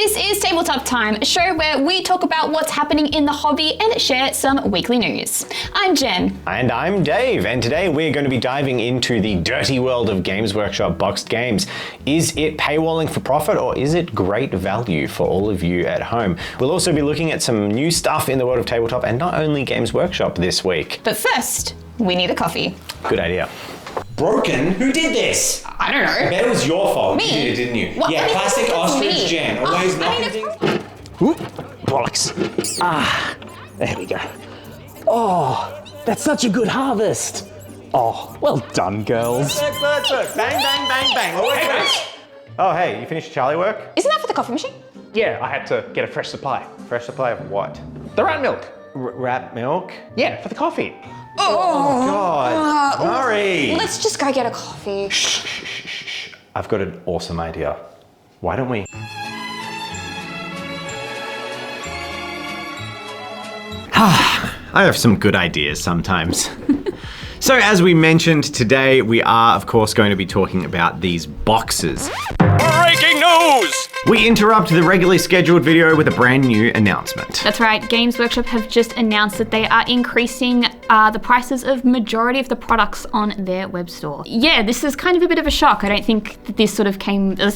This is Tabletop Time, a show where we talk about what's happening in the hobby and share some weekly news. I'm Jen. And I'm Dave, and today we're going to be diving into the dirty world of Games Workshop boxed games. Is it paywalling for profit, or is it great value for all of you at home? We'll also be looking at some new stuff in the world of tabletop and not only Games Workshop this week. But first, we need a coffee. Good idea. Broken? Who did this? I don't know. I bet it was your fault. Me? You did it, didn't you? What? Yeah, classic ostrich Jen. Always knocking things. Ooh, bollocks. There we go. Oh, that's such a good harvest. Oh, well done, girls. Look. Bang, bang, bang, bang. Oh, hey, you finished Charlie work? Isn't that for the coffee machine? Yeah, I had to get a fresh supply. Fresh supply of what? The rat milk. Rat milk? Yeah, for the coffee. Oh, God. Murray. Let's just go get a coffee. Shh. I've got an awesome idea. Why don't we? I have some good ideas sometimes. So as we mentioned today, we are of course going to be talking about these boxes. Breaking news! We interrupt the regularly scheduled video with a brand new announcement. That's right, Games Workshop have just announced that they are increasing the prices of majority of the products on their web store. Yeah, this is kind of a bit of a shock. I don't think that this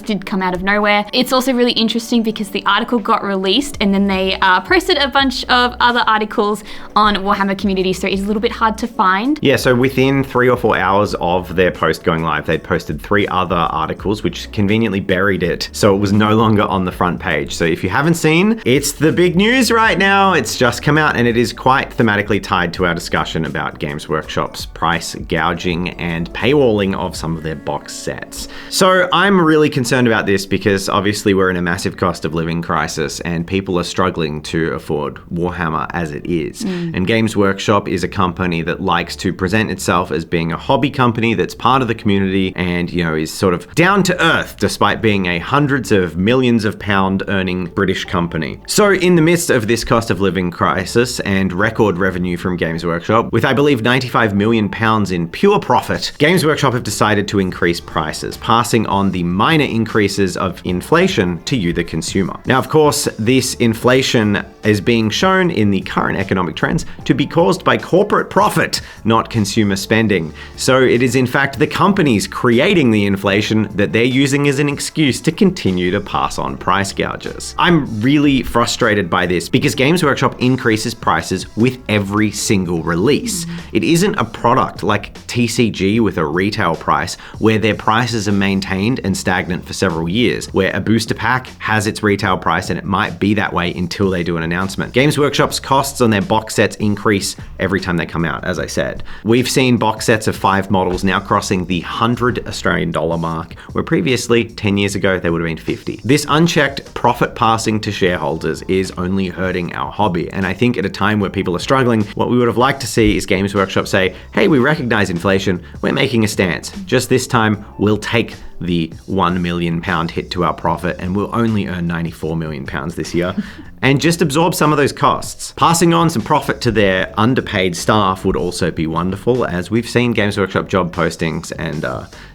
did come out of nowhere. It's also really interesting because the article got released and then they posted a bunch of other articles on Warhammer community, so it's a little bit hard to find. Yeah, so within 3 or 4 hours of their post going live, they'd posted 3 other articles which conveniently buried it, so it was no longer on the front page. So if you haven't seen, it's the big news right now. It's just come out and it is quite thematically tied to our discussion about Games Workshop's price gouging and paywalling of some of their box sets. So I'm really concerned about this because obviously we're in a massive cost of living crisis and people are struggling to afford Warhammer as it is. And Games Workshop is a company that likes to present itself as being a hobby company that's part of the community and, you know, is sort of down to earth despite being a hundreds of millions of pound earning British company. So in the midst of this cost of living crisis and record revenue from Games Workshop, with I believe £95 million in pure profit, Games Workshop have decided to increase prices, passing on the minor increases of inflation to you, the consumer. Now, of course, this inflation is being shown in the current economic trends to be caused by corporate profit, not consumer spending. So it is in fact the companies creating the inflation that they're using as an excuse to continue to pass on price gouges. I'm really frustrated by this because Games Workshop increases prices with every single release. It isn't a product like TCG with a retail price where their prices are maintained and stagnant for several years, where a booster pack has its retail price and it might be that way until they do an announcement. Games Workshop's costs on their box sets increase every time they come out, as I said. We've seen box sets of 5 models now crossing the $100 Australian mark, where previously 10 years ago they would have been 50. This unchecked profit passing to shareholders is only hurting our hobby, and I think at a time where people are struggling, what we would have liked to see is Games Workshop say, hey, we recognize inflation, we're making a stance. Just this time, we'll take the £1 million hit to our profit and we'll only earn £94 million this year and just absorb some of those costs. Passing on some profit to their underpaid staff would also be wonderful, as we've seen Games Workshop job postings and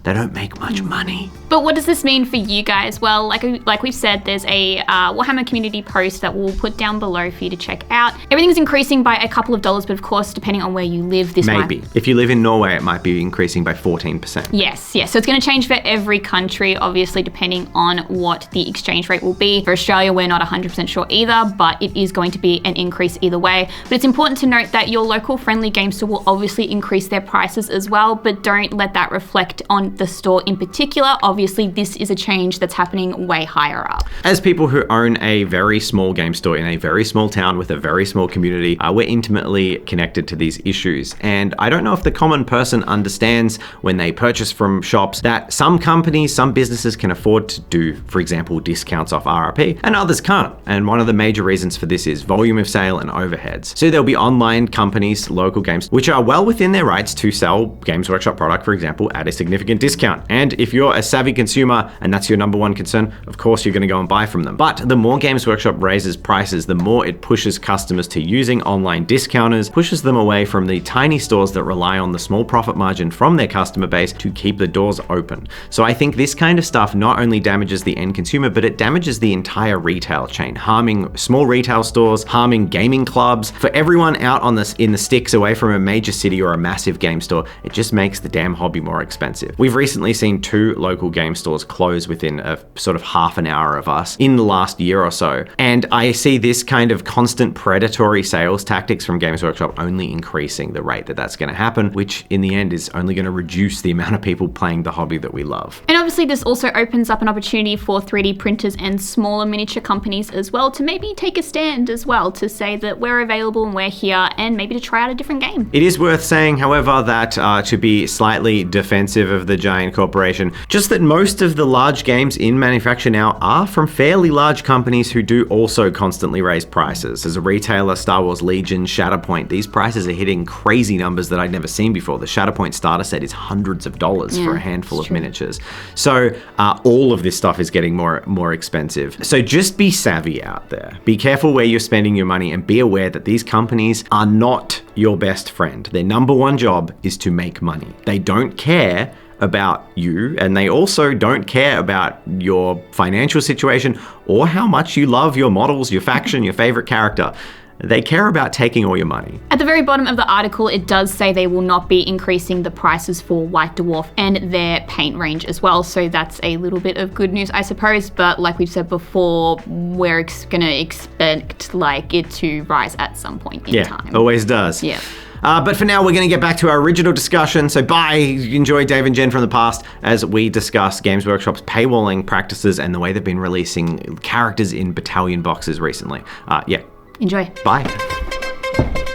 they don't make much money. But what does this mean for you guys? Well, like we've said, there's a Warhammer community post that we'll put down below for you to check out. Everything's increasing by a couple of dollars, but of course, depending on where you live, this Maybe. If you live in Norway, it might be increasing by 14%. Yes. So it's going to change for every country, obviously, depending on what the exchange rate will be. For Australia, we're not 100% sure either, but it is going to be an increase either way. But it's important to note that your local friendly game store will obviously increase their prices as well, but don't let that reflect on the store in particular. Obviously, this is a change that's happening way higher up. As people who own a very small game store in a very small town with a very small community, we're intimately connected to these issues. And I don't know if the common person understands when they purchase from shops that some companies, some businesses can afford to do, for example, discounts off RRP and others can't. And one of the major reasons for this is volume of sale and overheads. So there'll be online companies, local games, which are well within their rights to sell Games Workshop product, for example, at a significant discount. And if you're a savvy consumer and that's your number one concern, of course you're going to go and buy from them. But the more Games Workshop raises prices, the more it pushes customers to using online discounters, pushes them away from the tiny stores that rely on the small profit margin from their customer base to keep the doors open. So I think this kind of stuff not only damages the end consumer, but it damages the entire retail chain, harming small retail stores, harming gaming clubs. For everyone out in the sticks away from a major city or a massive game store, it just makes the damn hobby more expensive. We've recently seen 2 local game stores close within a sort of half an hour of us in the last year or so. And I see this kind of constant predatory sales tactics from Games Workshop only increasing the rate that that's going to happen, which in the end is only going to reduce the amount of people playing the hobby that we love. And obviously this also opens up an opportunity for 3D printers and smaller miniature companies as well to maybe take a stand as well, to say that we're available and we're here, and maybe to try out a different game. It is worth saying, however, that to be slightly defensive of the giant corporation, just that most of the large games in manufacture now are from fairly large companies who do also constantly raise prices. As a retailer, Star Wars Legion, Shatterpoint, these prices are hitting crazy numbers that I'd never seen before. The Shatterpoint starter set is hundreds of dollars for a handful of miniatures. So all of this stuff is getting more expensive. So just be savvy out there. Be careful where you're spending your money, and be aware that these companies are not your best friend. Their number one job is to make money. They don't care about you, and they also don't care about your financial situation or how much you love your models, your faction, your favorite character. They care about taking all your money. At the very bottom of the article, it does say they will not be increasing the prices for White Dwarf and their paint range as well. So that's a little bit of good news, I suppose. But like we've said before, we're going to expect it to rise at some point in time. Yeah, always does. Yeah. But for now, we're going to get back to our original discussion. So bye, enjoy Dave and Jen from the past as we discuss Games Workshop's paywalling practices and the way they've been releasing characters in Battalion boxes recently. Enjoy. Bye.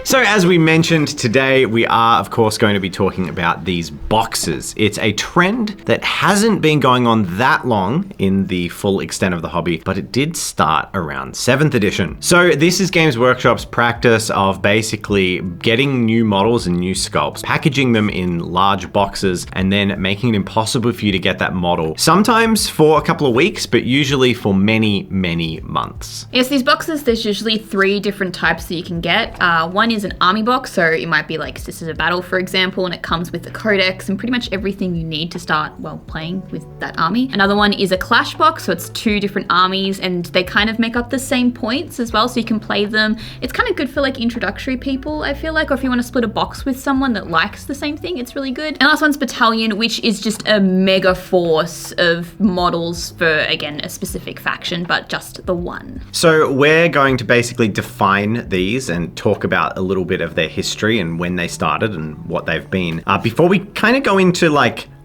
So as we mentioned today, we are of course going to be talking about these boxes. It's a trend that hasn't been going on that long in the full extent of the hobby, but it did start around 7th edition. So this is Games Workshop's practice of basically getting new models and new sculpts, packaging them in large boxes, and then making it impossible for you to get that model. Sometimes for a couple of weeks, but usually for many, many months. Yes, these boxes, there's usually 3 different types that you can get. One is an army box, so it might be like Sisters of Battle, for example, and it comes with the codex and pretty much everything you need to start, playing with that army. Another one is a clash box, so it's 2 different armies and they kind of make up the same points as well, so you can play them. It's kind of good for introductory people, I feel like, or if you want to split a box with someone that likes the same thing, it's really good. And last one's Battalion, which is just a mega force of models for, again, a specific faction, but just the one. So we're going to basically define these and talk about a little bit of their history and when they started and what they've been. Before we kind of go into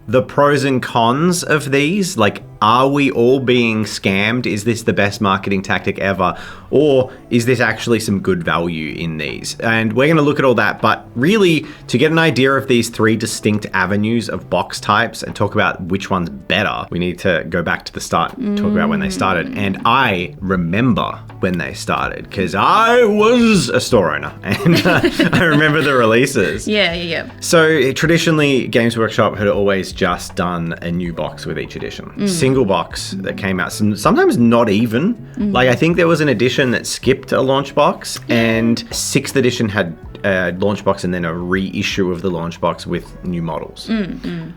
the pros and cons of these, are we all being scammed? Is this the best marketing tactic ever? Or is this actually some good value in these? And we're going to look at all that, but really to get an idea of these 3 distinct avenues of box types and talk about which one's better, we need to go back to the start and talk about when they started. And I remember when they started because I was a store owner and I remember the releases. Yeah. So traditionally, Games Workshop had always just done a new box with each edition. Single box that came out, sometimes not even. I think there was an edition that skipped a launch box, and 6th edition had a launch box and then a reissue of the launch box with new models.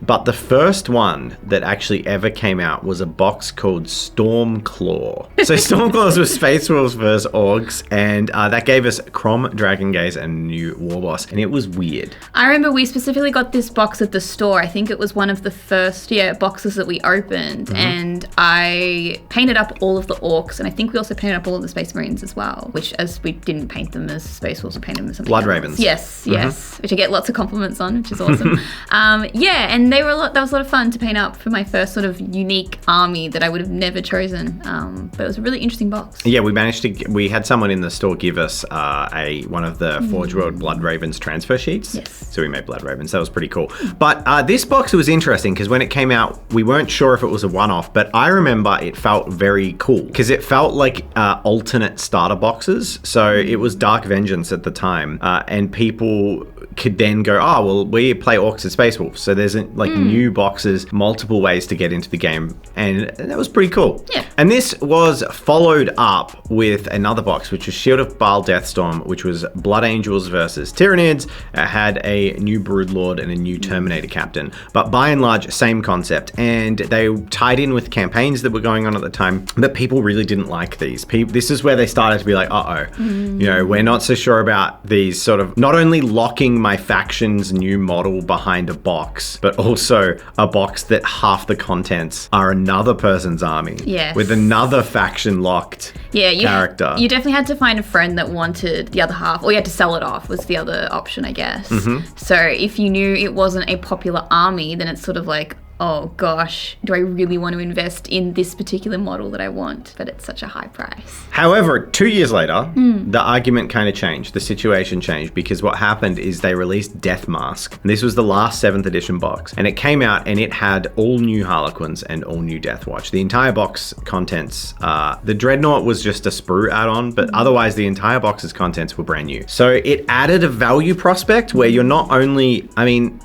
But the first one that actually ever came out was a box called Stormclaw. So Stormclaws were Space Wolves versus Orcs, and that gave us Crom, Dragon Gaze, and new Warboss, and it was weird. I remember we specifically got this box at the store. I think it was one of the first boxes that we opened, and I painted up all of the Orcs, and I think we also painted up all of the Space Marines as well, which, as we didn't paint them as Space Wolves, we painted them as something Blood else. Ravens. Yes, which I get lots of compliments on, which is awesome. And they were that was a lot of fun to paint up for my first sort of unique army that I would have never chosen. But it was a really interesting box. Yeah, we had someone in the store give us one of the Forge World Blood Ravens transfer sheets. Yes. So we made Blood Ravens. That was pretty cool. But this box was interesting because when it came out, we weren't sure if it was a one-off, but I remember it felt very cool because it felt like alternate starter boxes. So it was Dark Vengeance at the time, and people could then go, oh, well, we play Orcs and Space Wolves. So there's new boxes, multiple ways to get into the game. And that was pretty cool. Yeah. And this was followed up with another box, which was Shield of Baal Deathstorm, which was Blood Angels versus Tyranids. It had a new Broodlord and a new Terminator Captain. But by and large, same concept. And they tied in with campaigns that were going on at the time. But people really didn't like these. This is where they started to be like, we're not so sure about these sort of not only locking my faction's new model behind a box, but also a box that half the contents are another person's army. Yes. With another faction locked character. You definitely had to find a friend that wanted the other half, or you had to sell it off was the other option, I guess. So if you knew it wasn't a popular army, then it's sort of like, oh gosh, do I really want to invest in this particular model that I want? But it's such a high price. However, 2 years later, the argument kind of changed. The situation changed because what happened is they released Death Mask. And this was the last 7th edition box. And it came out and it had all new Harlequins and all new Deathwatch. The entire box contents, the Dreadnought was just a sprue add-on, but otherwise the entire box's contents were brand new. So it added a value prospect where you're not only,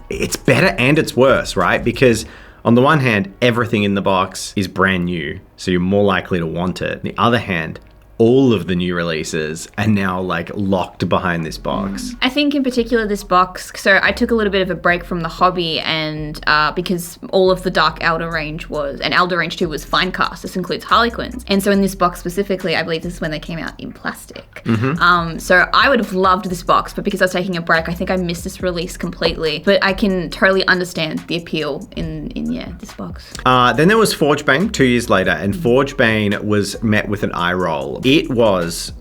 it's better and it's worse, right? Because on the one hand, everything in the box is brand new, so you're more likely to want it. On the other hand, all of the new releases are now locked behind this box. I think in particular this box, so I took a little bit of a break from the hobby and because all of the Dark Elder range was, and Elder range 2 was Finecast. This includes Harlequins. And so in this box specifically, I believe this is when they came out in plastic. So I would have loved this box, but because I was taking a break, I think I missed this release completely. But I can totally understand the appeal in this box. Then there was Forgebane 2 years later, and Forgebane was met with an eye roll. It was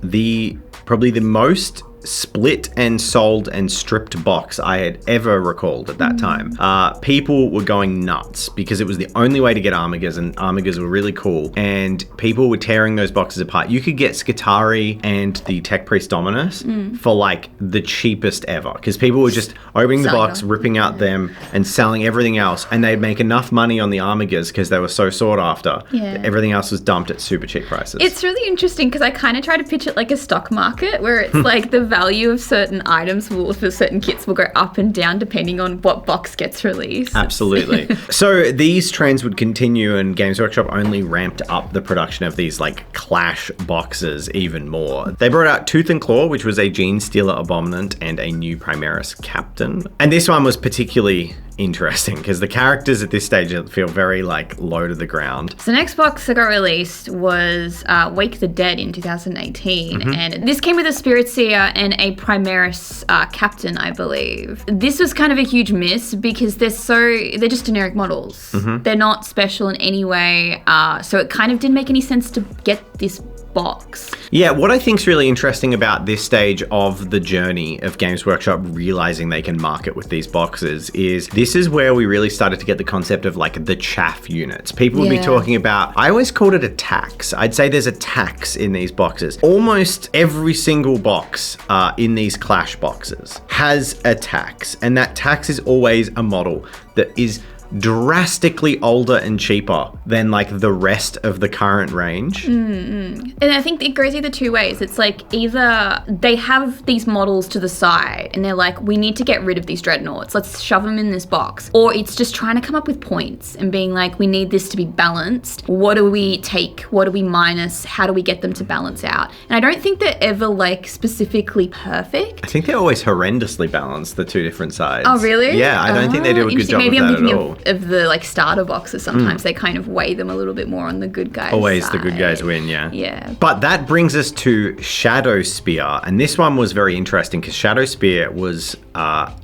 probably the most split and sold and stripped box I had ever recalled at that time. People were going nuts because it was the only way to get Armigers, and Armigers were really cool, and people were tearing those boxes apart. You could get Skitarii and the Tech Priest Dominus for the cheapest ever, because people were just opening the box, ripping out them and selling everything else, and they'd make enough money on the Armigers because they were so sought after. Everything else was dumped at super cheap prices. It's really interesting because I kind of try to pitch it like a stock market where it's like the value of certain items for certain kits will go up and down depending on what box gets released. Absolutely. So these trends would continue, and Games Workshop only ramped up the production of these Clash boxes even more. They brought out Tooth and Claw, which was a Gene Stealer Abominant and a new Primaris Captain. And this one was particularly interesting because the characters at this stage feel very low to the ground. So the next box that got released was Wake the Dead in 2018, and this came with a Spirit Seer and a Primaris Captain, I believe. This was kind of a huge miss because they're just generic models. They're not special in any way, so it kind of didn't make any sense to get this box. Yeah, what I think is really interesting about this stage of the journey of Games Workshop realizing they can market with these boxes is this is where we really started to get the concept of the chaff units. People would be talking about, I always called it a tax. I'd say there's a tax in these boxes. Almost every single box in these Clash boxes has a tax, and that tax is always a model that is drastically older and cheaper than the rest of the current range. And I think it goes either two ways. It's either they have these models to the side and they're we need to get rid of these dreadnoughts, let's shove them in this box, or it's just trying to come up with points and being we need this to be balanced. What do we take? What do we minus? How do we get them to balance out? And I don't think they're ever specifically perfect. I think they're always horrendously balanced, the two different sides. Oh really? Yeah, I don't think they do a good job of that at all. Of the starter boxes, sometimes they kind of weigh them a little bit more on the good guys. Always side. The good guys win, yeah. Yeah. But that brings us to Shadow Spear, and this one was very interesting because Shadow Spear was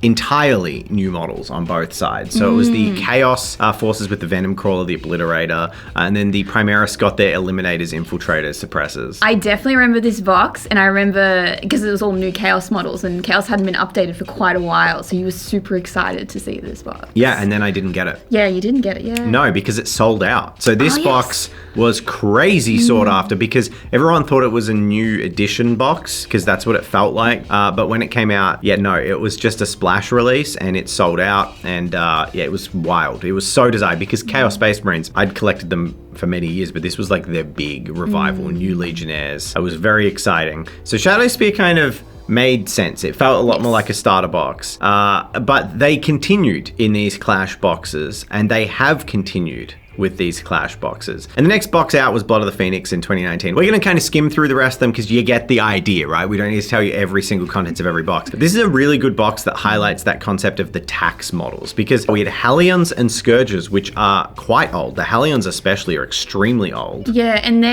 entirely new models on both sides. So it was the Chaos forces with the Venom Crawler, the Obliterator, and then the Primaris got their Eliminators, Infiltrators, Suppressors. I definitely remember this box, and I remember because it was all new Chaos models, and Chaos hadn't been updated for quite a while, so you were super excited to see this box. Yeah, and then I didn't get it. Yeah, you didn't get it, yeah. No, because it sold out. So this box was crazy sought after because everyone thought it was a new edition box because that's what it felt like. But when it came out, no, it was just a splash release and it sold out. And it was wild. It was so desired because Chaos Space Marines, I'd collected them for many years, but this was their big revival, new Legionnaires. It was very exciting. So Shadow Spear kind of made sense. It felt a lot more like a starter box. But they continued in these Clash boxes, and they have continued with these Clash boxes. And the next box out was Blood of the Phoenix in 2019. We're going to kind of skim through the rest of them because you get the idea, right? We don't need to tell you every single contents of every box. But this is a really good box that highlights that concept of the tax models, because we had Hellions and Scourges, which are quite old. The Hellions especially are extremely old. Yeah, and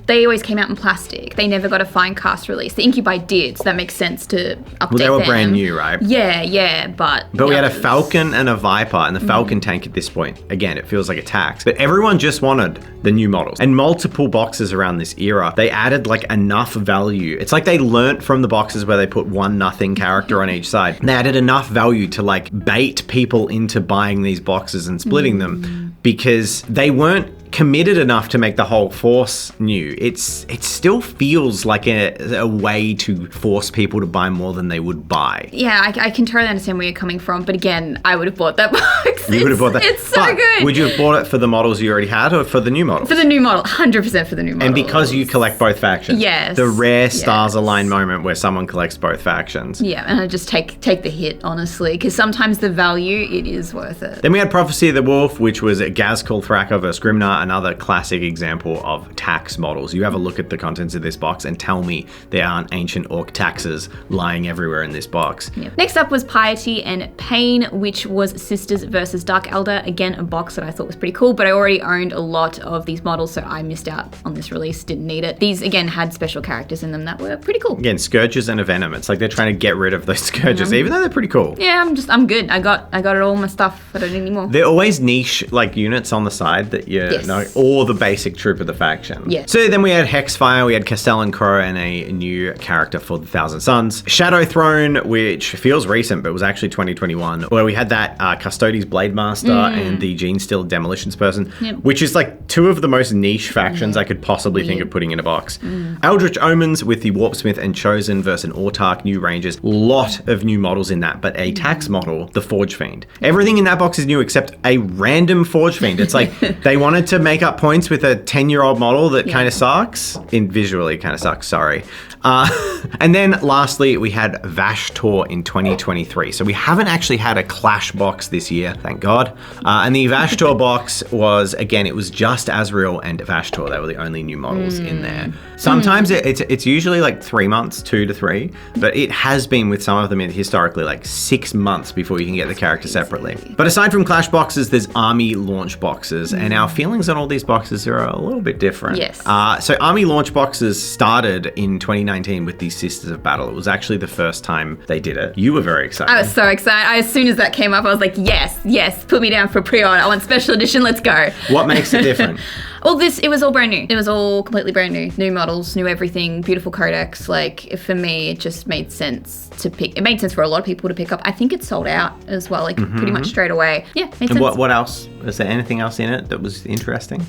they always came out in plastic. They never got a fine cast release. The Incubi did, so that makes sense to update them. Well, they were brand new, right? Yeah, but we had a Falcon and a Viper, and the Falcon tank at this point, again, it feels like a tax. But everyone just wanted the new models. And multiple boxes around this era, they added like enough value. It's like they learnt from the boxes where they put 1-0 character on each side. They added enough value to like bait people into buying these boxes and splitting them, because they weren't committed enough to make the whole force new. It still feels like a way to force people to buy more than they would buy. Yeah, I can totally understand where you're coming from, but again, I would have bought that box. You would have bought that. It's so good. Would you have bought it for the models you already had or for the new models? For the new model, 100% for the new model. And because you collect both factions. Yes. The rare stars align moment where someone collects both factions. Yeah, and I just take the hit, honestly, because sometimes the value, it is worth it. Then we had Prophecy of the Wolf, which was Gazkul Thraka versus Grimnar, another classic example of tax models. You have a look at the contents of this box and tell me there aren't ancient orc taxes lying everywhere in this box. Yep. Next up was Piety and Pain, which was Sisters versus Dark Elder. Again, a box that I thought was pretty cool, but I already owned a lot of these models, so I missed out on this release, didn't need it. These, again, had special characters in them that were pretty cool. Again, Scourges and a Venom. It's like they're trying to get rid of those Scourges, even though they're pretty cool. Yeah, I'm good. I got it all my stuff. I don't need any more. They're always niche like units on the side that you know, or the basic troop of the faction. Yeah. So then we had Hexfire, we had Castellan Crow, and a new character for the Thousand Suns. Shadow Throne, which feels recent, but was actually 2021, where we had that Custodes Blade Master and the Gene Steel Demolitions person, which is like two of the most niche factions I could possibly think of putting in a box. Eldritch Omens with the Warpsmith and Chosen versus an Autarch, new Rangers. Lot of new models in that, but a tax model, the Forge Fiend. Everything in that box is new except a random Forge Fiend. It's like they wanted to make up points with a 10-year-old model that kind of sucks. Visually kind of sucks, sorry. And then lastly, we had Vashtor in 2023. So we haven't actually had a Clash box this year, thank God. And the Vashtor box was, again, it was just Azrael and Vashtor. They were the only new models in there. Sometimes it's usually like 3 months, 2 to 3, but it has been with some of them historically like 6 months before you can get the character separately. But aside from Clash boxes, there's Army launch boxes, and our feelings on all these boxes are a little bit different. Yes. So Army launch boxes started in 2019 with the Sisters of Battle. It was actually the first time they did it. You were very excited. I was so excited. As soon as that came up, I was like, yes, put me down for pre-order. I want special edition, let's go. What makes it different? Well, it was all brand new. It was all completely brand new. New models, new everything, beautiful codex. Like, for me, it just made sense to pick. It made sense for a lot of people to pick up. I think it sold out as well, like pretty much straight away. Yeah, made sense. And what else? Is there anything else in it that was interesting?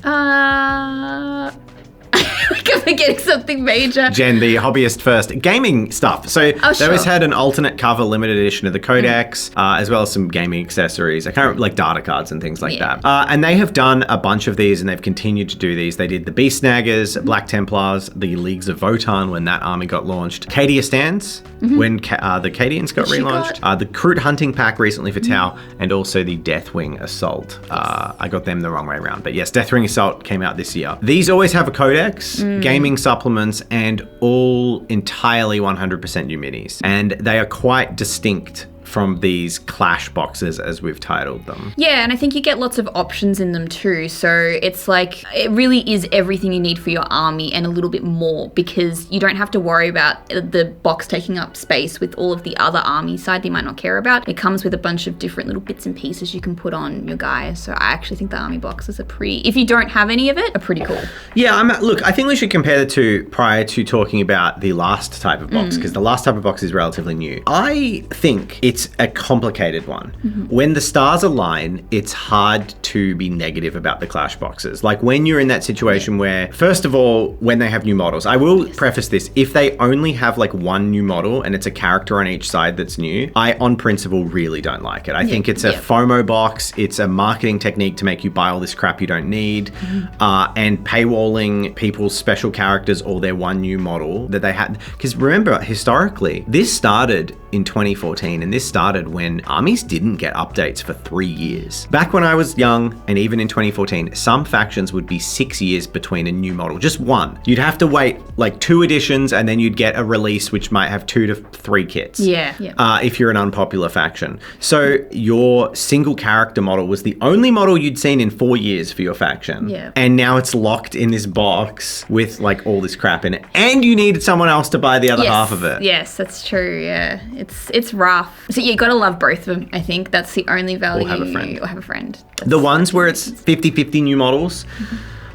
Like I'm forgetting something major. Jen, the hobbyist first. Gaming stuff. So they always had an alternate cover limited edition of the Codex, as well as some gaming accessories. I can't remember, like data cards and things like that. And they have done a bunch of these, and they've continued to do these. They did the Beast Snaggers, Black Templars, the Leagues of Votann when that army got launched, Cadia Stands when the Cadians got relaunched, the Kroot Hunting Pack recently for Tau, and also the Deathwing Assault. I got them the wrong way around. But yes, Deathwing Assault came out this year. These always have a Codex, gaming supplements, and all entirely 100% new minis. And they are quite distinct from these Clash boxes, as we've titled them. Yeah, and I think you get lots of options in them too. So it's like, it really is everything you need for your army and a little bit more, because you don't have to worry about the box taking up space with all of the other army side that you might not care about. It comes with a bunch of different little bits and pieces you can put on your guys. So I actually think the army boxes are pretty, if you don't have any of it, are pretty cool. Yeah, look, I think we should compare the two prior to talking about the last type of box, because the last type of box is relatively new. I think it's it's a complicated one. When the stars align, it's hard to be negative about the Clash boxes. Like when you're in that situation where, first of all, when they have new models, I will preface this, if they only have like one new model and it's a character on each side that's new, I on principle really don't like it. I think it's a FOMO box, it's a marketing technique to make you buy all this crap you don't need, and paywalling people's special characters or their one new model that they had. Because remember, historically, this started in 2014, and this started when armies didn't get updates for 3 years. Back when I was young, and even in 2014, some factions would be 6 years between a new model, just one. You'd have to wait like 2 editions, and then you'd get a release which might have 2 to 3 kits. If you're an unpopular faction. So your single character model was the only model you'd seen in 4 years for your faction. And now it's locked in this box with like all this crap in it, and you needed someone else to buy the other half of it. Yes, that's true. Yeah, it's rough. So you got to love both of them. I think that's the only value. Or have a friend. Or have a friend. The ones where it's 50-50 new models.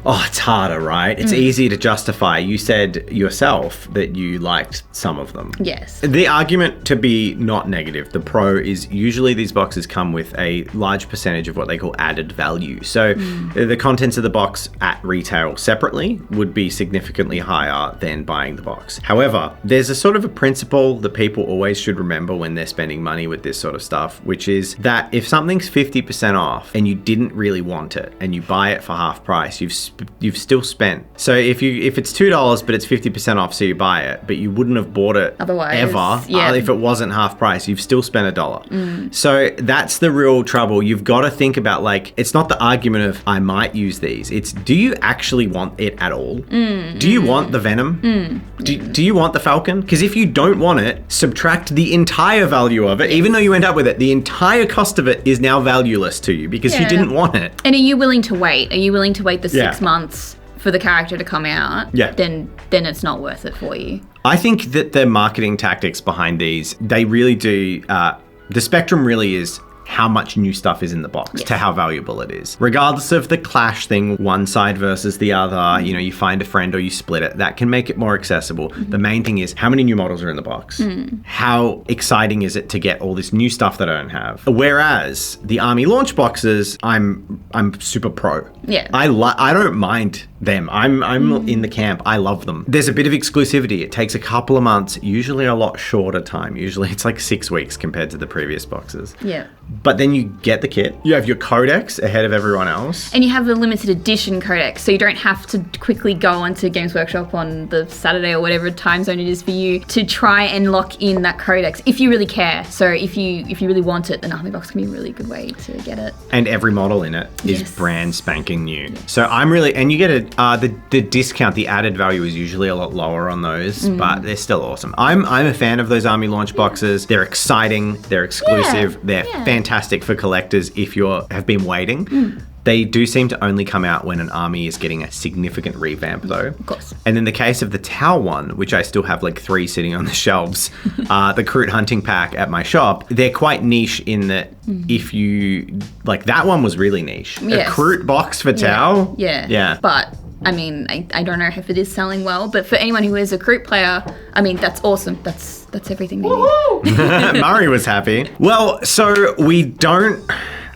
Oh, it's harder, right? It's easier to justify. You said yourself that you liked some of them. Yes. The argument to be not negative, the pro, is usually these boxes come with a large percentage of what they call added value. So the contents of the box at retail separately would be significantly higher than buying the box. However, there's a sort of a principle that people always should remember when they're spending money with this sort of stuff, which is that if something's 50% off and you didn't really want it and you buy it for half price, you've still spent. So if it's $2 but it's 50% off, so you buy it, but you wouldn't have bought it otherwise ever if it wasn't half price, you've still spent $1. So that's the real trouble. You've got to think about, like, it's not the argument of I might use these, it's do you actually want it at all? Do you want the Venom? Do you want the Falcon? Because if you don't want it, subtract the entire value of it. Even though you end up with it, the entire cost of it is now valueless to you because you didn't want it. And are you willing to wait? Are you willing to wait the 6 months for the character to come out? Then it's not worth it for you. I think that the marketing tactics behind these, they really do, the spectrum really is how much new stuff is in the box to how valuable it is. Regardless of the Clash thing, one side versus the other, you know, you find a friend or you split it, that can make it more accessible. The main thing is how many new models are in the box? How exciting is it to get all this new stuff that I don't have? Whereas the army launch boxes, I'm super pro. I don't mind them. I'm in the camp. I love them. There's a bit of exclusivity. It takes a couple of months, usually a lot shorter time. Usually it's like 6 weeks compared to the previous boxes. But then you get the kit. You have your codex ahead of everyone else. And you have the limited edition codex, so you don't have to quickly go onto Games Workshop on the Saturday or whatever time zone it is for you to try and lock in that codex if you really care. So if you really want it, then Army Box can be a really good way to get it. And every model in it is brand spanking new. So I'm really, and you get the discount, the added value is usually a lot lower on those, but they're still awesome. I'm a fan of those army launch boxes. They're exciting, they're exclusive, they're fantastic for collectors if you have been waiting. They do seem to only come out when an army is getting a significant revamp, though. Of course. And in the case of the Tau one, which I still have like 3 sitting on the shelves, the Kroot Hunting Pack at my shop, they're quite niche in that if you, like, that one was really niche. A Kroot box for Tau? Yeah. But I mean, I don't know if it is selling well, but for anyone who is a Kroot player, I mean, that's awesome. That's everything they need. Murray was happy. Well, so we don't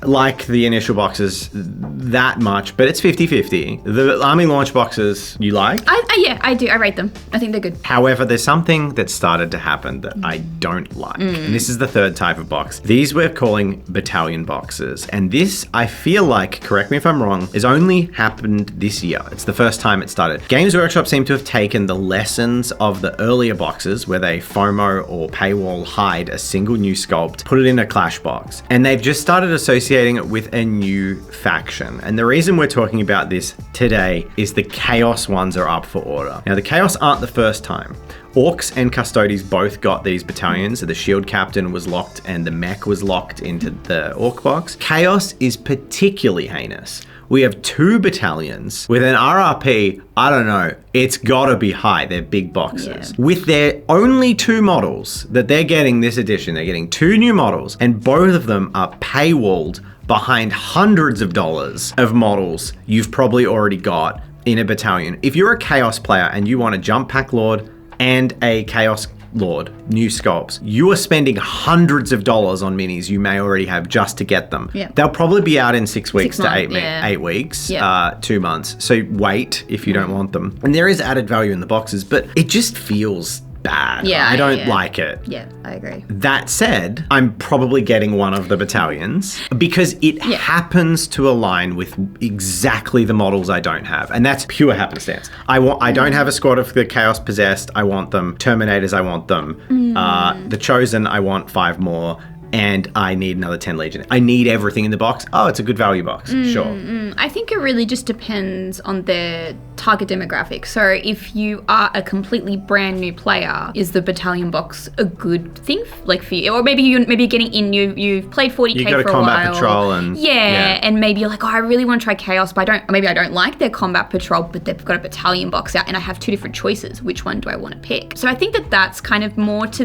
like the initial boxes that much, but it's 50-50. The army launch boxes you like? I do. I rate them. I think they're good. However, there's something that started to happen that I don't like. And this is the third type of box. These we're calling Battalion boxes. And this, I feel like, correct me if I'm wrong, has only happened this year. It's the first time it started. Games Workshop seem to have taken the lessons of the earlier boxes where they FOMO or paywall hide a single new sculpt, put it in a Clash box, and they've just started associating it with a new faction. And the reason we're talking about this today is the Chaos ones are up for order. Now, the Chaos aren't the first time. Orcs and Custodes both got these battalions. So the Shield Captain was locked and the Mech was locked into the Orc box. Chaos is particularly heinous. We have 2 battalions with an RRP, I don't know, it's gotta be high. They're big boxes. With their only 2 models that they're getting this edition, they're getting 2 new models, and both of them are paywalled behind hundreds of dollars of models you've probably already got in a battalion. If you're a Chaos player and you want a Jump Pack Lord and a Chaos Lord, new sculpts, you are spending hundreds of dollars on minis you may already have just to get them. Yeah. They'll probably be out in 6 weeks 6 to 8, months, yeah. 8 weeks, Yeah. 2 months. So wait if you don't want them. And there is added value in the boxes, but it just feels bad. Yeah, I don't yeah. like it. Yeah, I agree. That said, I'm probably getting one of the battalions because it happens to align with exactly the models I don't have. And that's pure happenstance. I don't have a squad of the Chaos Possessed. I want them. Terminators, I want them. The Chosen, I want 5 more. And I need another 10 Legion. I need everything in the box. Oh, it's a good value box. Sure. I think it really just depends on their target demographic. So if you are a completely brand new player, is the battalion box a good thing like for you? Or maybe you're getting in, you've played 40k You got a for a combat while. patrol and and maybe you're like, oh, I really want to try chaos, but I don't like their combat patrol, but they've got a battalion box out and I have 2 different choices. Which one do I want to pick? So I think that's kind of more to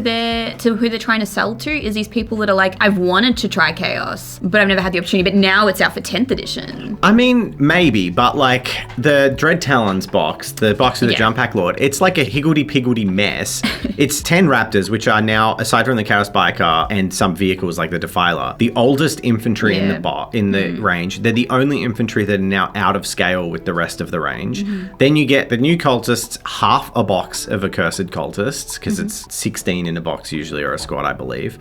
who they're trying to sell to, is these people that are like, I've wanted to try chaos, but I've never had the opportunity, but now it's out for 10th edition. I mean, maybe, but like the Dread Talons box, the box of the Jump Pack Lord, it's like a higgledy-piggledy mess. It's 10 Raptors, which are now, aside from the Chaos Biker and some vehicles like the Defiler, the oldest infantry in the range. They're the only infantry that are now out of scale with the rest of the range. Then you get the new cultists, half a box of accursed cultists, because it's 16 in a box usually, or a squad, I believe.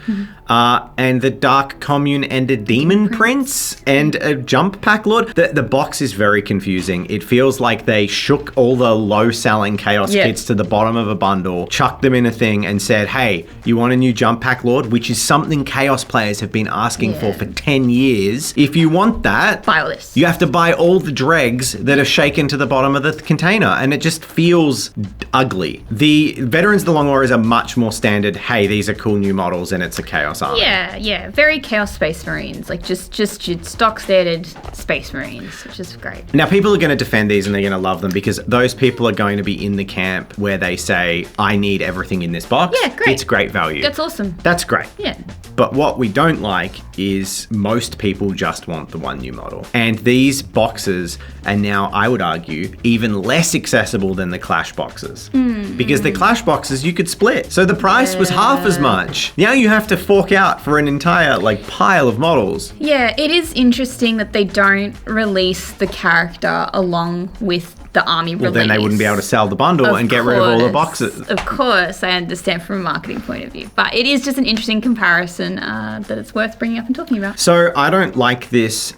And the Dark Commune and a Demon Prince and a Jump Pack Lord. The box is very confusing. It feels like they shook all the low-selling Chaos kits to the bottom of a bundle, chucked them in a thing and said, hey, you want a new Jump Pack Lord? Which is something Chaos players have been asking for 10 years. If you want that, buy all this. You have to buy all the dregs that are shaken to the bottom of the container, and it just feels ugly. The Veterans of the Long Warriors are much more standard, hey, these are cool new models and it's a Chaos army. Yeah, very Chaos Space Marines, like just your stock standard Space Marines, which is great. Now, people are going to defend these and they're going to love them because those people are going to be in the camp where they say, I need everything in this box. Yeah, great. It's great value. That's awesome. That's great. Yeah. But what we don't like is most people just want the one new model. And these boxes are now, I would argue, even less accessible than the Clash boxes. Because the Clash boxes you could split. So the price was half as much. Now you have to fork out for an entire pile of models. Yeah, it is interesting that they don't release the character along with the army release. Well, then they wouldn't be able to sell the bundle and get rid of all the boxes. Of course, I understand from a marketing point of view. But it is just an interesting comparison that it's worth bringing up and talking about. So I don't like this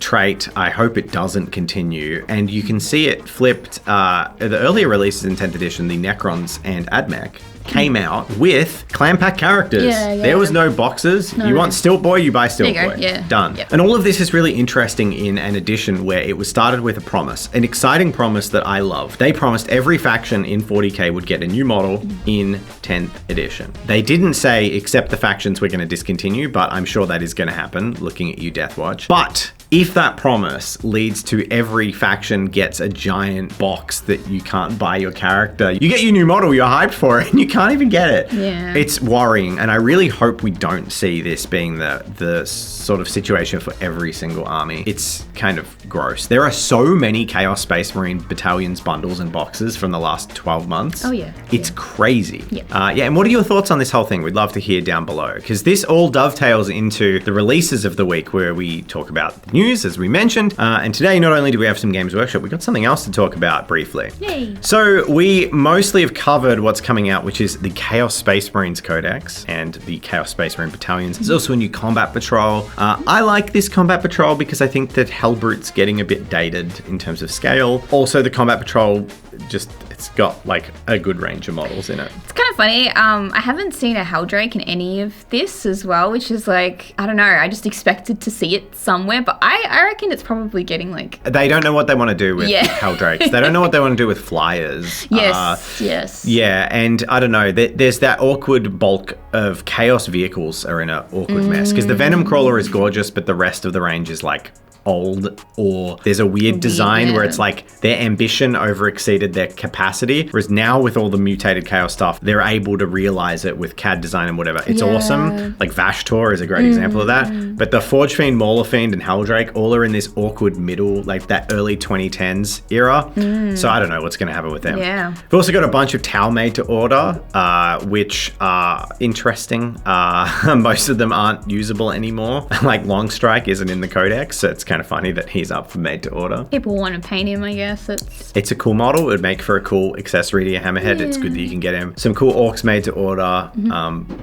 trait. I hope it doesn't continue. And you can see it flipped. The earlier releases in 10th edition, the Necrons and Admech, came out with clan pack characters. There was no boxes. You want Stilt Boy, you buy Stilt Boy. Done. Yep. And all of this is really interesting in an edition where it was started with a promise, an exciting promise that I love. They promised every faction in 40k would get a new model in 10th edition. They didn't say, except the factions we're going to discontinue, but I'm sure that is going to happen, looking at you, Deathwatch. But if that promise leads to every faction gets a giant box that you can't buy your character, you get your new model, you're hyped for it, and you can't even get it. Yeah. It's worrying, and I really hope we don't see this being the sort of situation for every single army. It's kind of gross. There are so many Chaos Space Marine battalions, bundles, and boxes from the last 12 months. Oh, yeah. It's crazy. Yeah. And what are your thoughts on this whole thing? We'd love to hear down below, because this all dovetails into the releases of the week where we talk about the news, as we mentioned. And today, not only do we have some Games Workshop, we've got something else to talk about briefly. Yay. So we mostly have covered what's coming out, which is the Chaos Space Marines Codex and the Chaos Space Marine Battalions. There's also a new Combat Patrol. I like this Combat Patrol because I think that Hellbrute's getting a bit dated in terms of scale. Also, the Combat Patrol it's got a good range of models in it. It's kind of funny. I haven't seen a Helldrake in any of this as well, which is I don't know. I just expected to see it somewhere, but I reckon it's probably getting They don't know what they want to do with Helldrakes. They don't know what they want to do with flyers. Yes. Yeah, and I don't know. There's that awkward bulk of Chaos vehicles are in an awkward mess because the Venom Crawler is gorgeous, but the rest of the range is old, or there's a weird design where it's like their ambition overexceeded their capacity. Whereas now with all the mutated chaos stuff, they're able to realize it with CAD design and whatever. It's awesome. Like Vashtor is a great example of that. But the Forge Fiend, Mauler Fiend, and Helldrake all are in this awkward middle, like that early 2010s era. So I don't know what's going to happen with them. Yeah. We've also got a bunch of Tau made to order, which are interesting. Most of them aren't usable anymore. Like Longstrike isn't in the codex, so it's kind of funny that he's up for made to order. People want to paint him, I guess. It's a cool model. It would make for a cool accessory to your Hammerhead. It's good that you can get him. Some cool orcs made to order.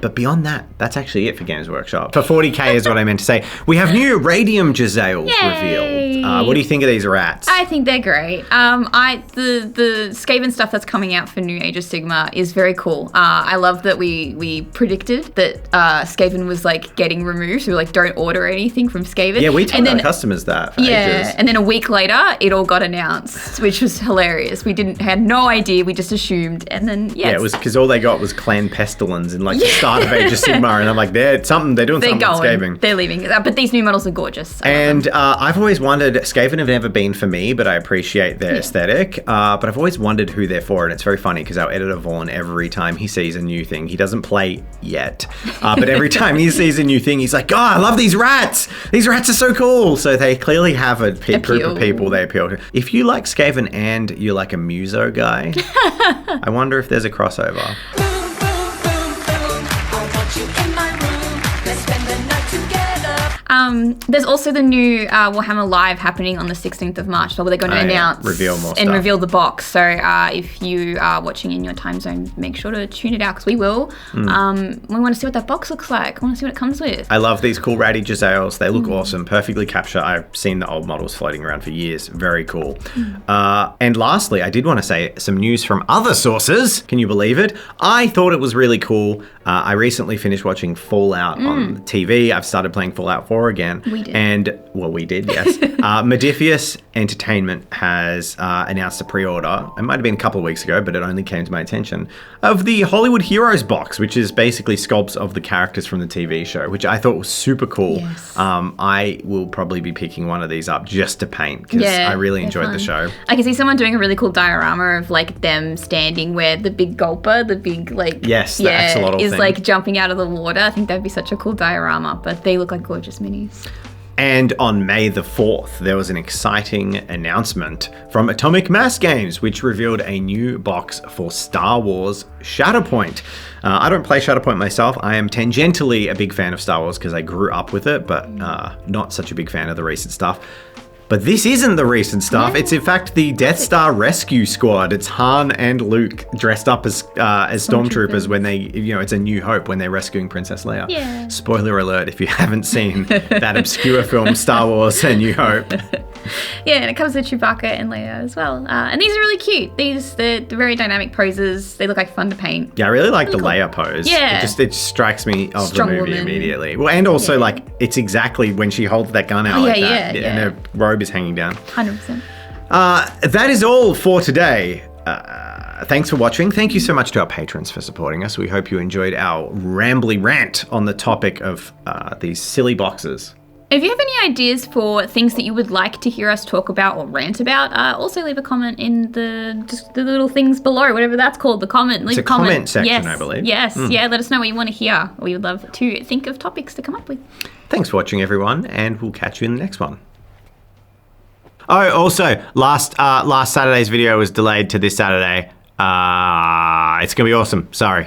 But beyond that, that's actually it for Games Workshop. For 40k is what I meant to say. We have new Radium Jezzails revealed. What do you think of these rats? I think they're great. The Skaven stuff that's coming out for New Age of Sigma is very cool. I love that we predicted that Skaven was like getting removed. So we're like, don't order anything from Skaven. Yeah, we told our customers that for ages. And then a week later, it all got announced, which was hilarious. We had no idea. We just assumed. And then, it was because all they got was Clan Pestilence and like the start of Age of Sigma. And I'm like, they're doing something with Skaven. They're leaving. But these new models are gorgeous. And I've always wondered, Skaven have never been for me, but I appreciate their aesthetic. But I've always wondered who they're for. And it's very funny because our editor Vaughn, every time he sees a new thing, he doesn't play yet. But every time he sees a new thing, he's like, I love these rats. These rats are so cool. So they clearly have a group of people they appeal to. If you like Skaven and you're like a Muso guy, I wonder if there's a crossover. There's also the new Warhammer Live happening on the 16th of March, where they're going to announce reveal more and stuff. reveal the box. So if you are watching in your time zone, make sure to tune it out because we will. We want to see what that box looks like. We want to see what it comes with. I love these cool ratty Jezzails. They look awesome, perfectly capture. I've seen the old models floating around for years. Very cool. And lastly, I did want to say some news from other sources. Can you believe it? I thought it was really cool. I recently finished watching Fallout on TV. I've started playing Fallout 4 again. We did. And, we did, yes. Modifius Entertainment has announced a pre-order. It might have been a couple of weeks ago, but it only came to my attention, of the Hollywood Heroes box, which is basically sculpts of the characters from the TV show, which I thought was super cool. Yes. I will probably be picking one of these up just to paint because I really enjoyed the show. I can see someone doing a really cool diorama of like them standing where the big gulper, the big the axolotl is thing, like jumping out of the water. I think that'd be such a cool diorama, but they look like gorgeous minis. And on May the 4th, there was an exciting announcement from Atomic Mass Games, which revealed a new box for Star Wars Shatterpoint. I don't play Shatterpoint myself. I am tangentially a big fan of Star Wars because I grew up with it, but not such a big fan of the recent stuff. But this isn't the recent stuff. It's in fact the Death Star Rescue Squad. It's Han and Luke dressed up as stormtroopers when they, it's A New Hope when they're rescuing Princess Leia. Yeah. Spoiler alert if you haven't seen that obscure film Star Wars A New Hope. Yeah, and it comes with Chewbacca and Leia as well. And these are really cute. They're very dynamic poses. They look like fun to paint. Yeah, I really like the Leia pose. Yeah. It strikes me of Strong the movie woman. immediately. Well, and also it's exactly when she holds that gun out like that. Yeah. And her robe is hanging down. 100%. That is all for today. Thanks for watching. Thank you so much to our patrons for supporting us. We hope you enjoyed our rambly rant on the topic of these silly boxes. If you have any ideas for things that you would like to hear us talk about or rant about, also leave a comment in the little things below, whatever that's called, the comment. Leave it's a comment section, I believe. Yes, yeah, let us know what you want to hear. We would love to think of topics to come up with. Thanks for watching, everyone, and we'll catch you in the next one. Oh, also, last Saturday's video was delayed to this Saturday. It's going to be awesome. Sorry.